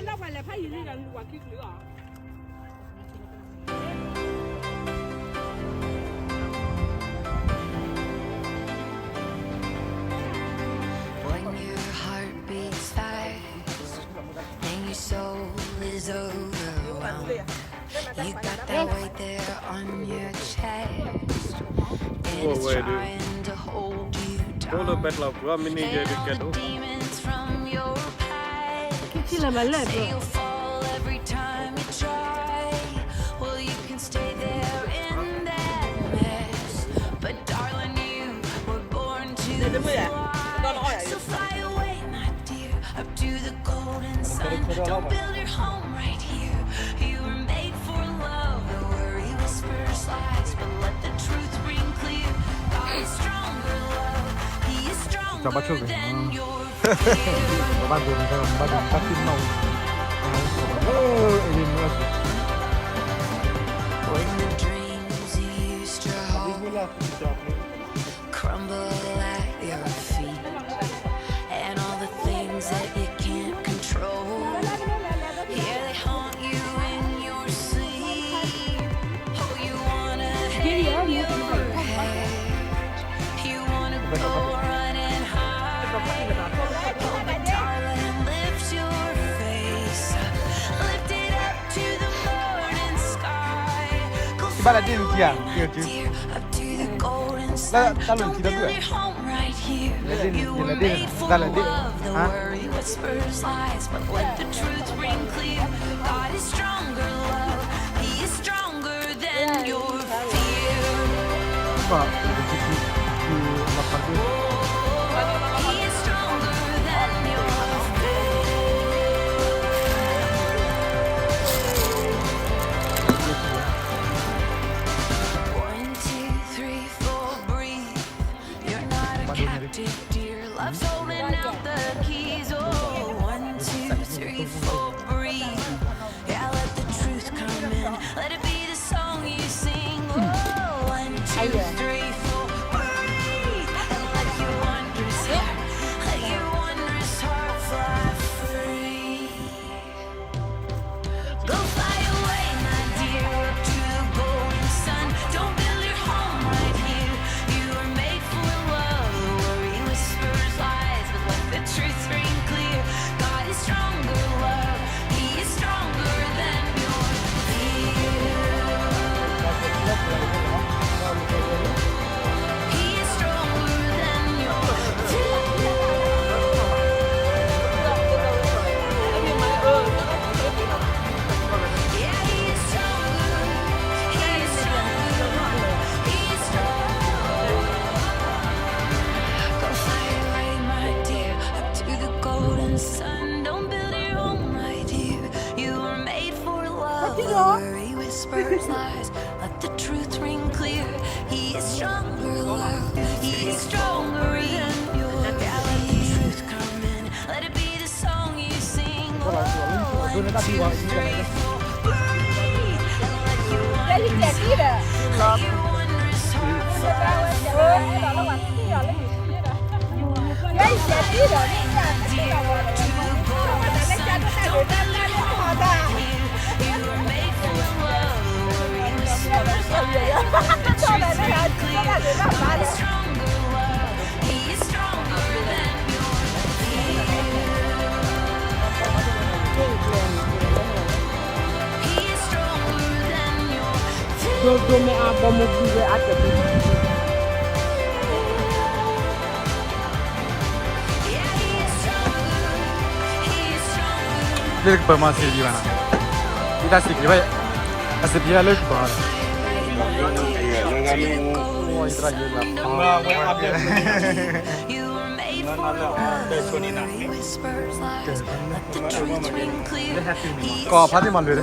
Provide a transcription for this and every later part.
那回来拍一人我去旅啊。When your heart beats fast and your soul is overwhelmed, you got that weight there on your chest, and it's trying to hold you down. And all the demons from your past say you'll fall every time you try. Well, you can stay there in that mess, but darling, you were born to fly. So fly away, my dear, up to the golden sun. Don't build your home right here. You were made for love. The worry whispers lies, but let the truth ring clear. God is stronger, love. He is stronger than your fear. When the dreams you used to hold crumble at your feet, and all the things that you can't control, yeah, they haunt you in your sleep. Oh, you wanna hang your head, you wanna go running high. Oh, but darling, lift your face, lift it up to the morning sky. Go fly away, my dear, up to the golden sun. Don't build your home right here. You were made for love. The worry whispers lies, but let the truth ring clear. God is stronger, love. He is stronger than your fear. He is stronger than your fear. 1, 2, 3, 4, breathe. You're not a captive, dear. Love's holding out the keys. Oh, 1, 2, 3, 4, breathe. Yeah, let the truth come in. Let it be the song you sing. Oh, 1, 2, 3, 4, breathe. And let your wondrous heart fly free. Go fly away, my dear, up to the golden sun. Don't build your home right here. You were made for love. The worry whispers lies, but let the truth ring clear. God is stronger, love. He is stronger than your fear. He is stronger than your fear. Yeah, he is stronger. He is stronger. He is stronger. Go fly away, my dear, up to the golden sun. Don't build your home right here. You were made for love. The worry whispers lies. Let the truth ring clear. He is stronger, love. He is stronger than your fear. Let the truth come in. Let it be the song you sing. Oh, 1, 2, 3, 4, breathe. And let your wondrous heart fly free. Lek perma sirgi mana? Kita sirgi baik. Asal dia lek perma. Oh, itu lagi lah. Kau apa sih malu deh?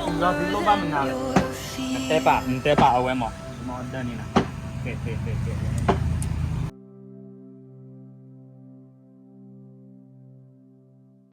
Tinggal di luar mana? Tepa, tepa awal mau dah ni nak. Okay.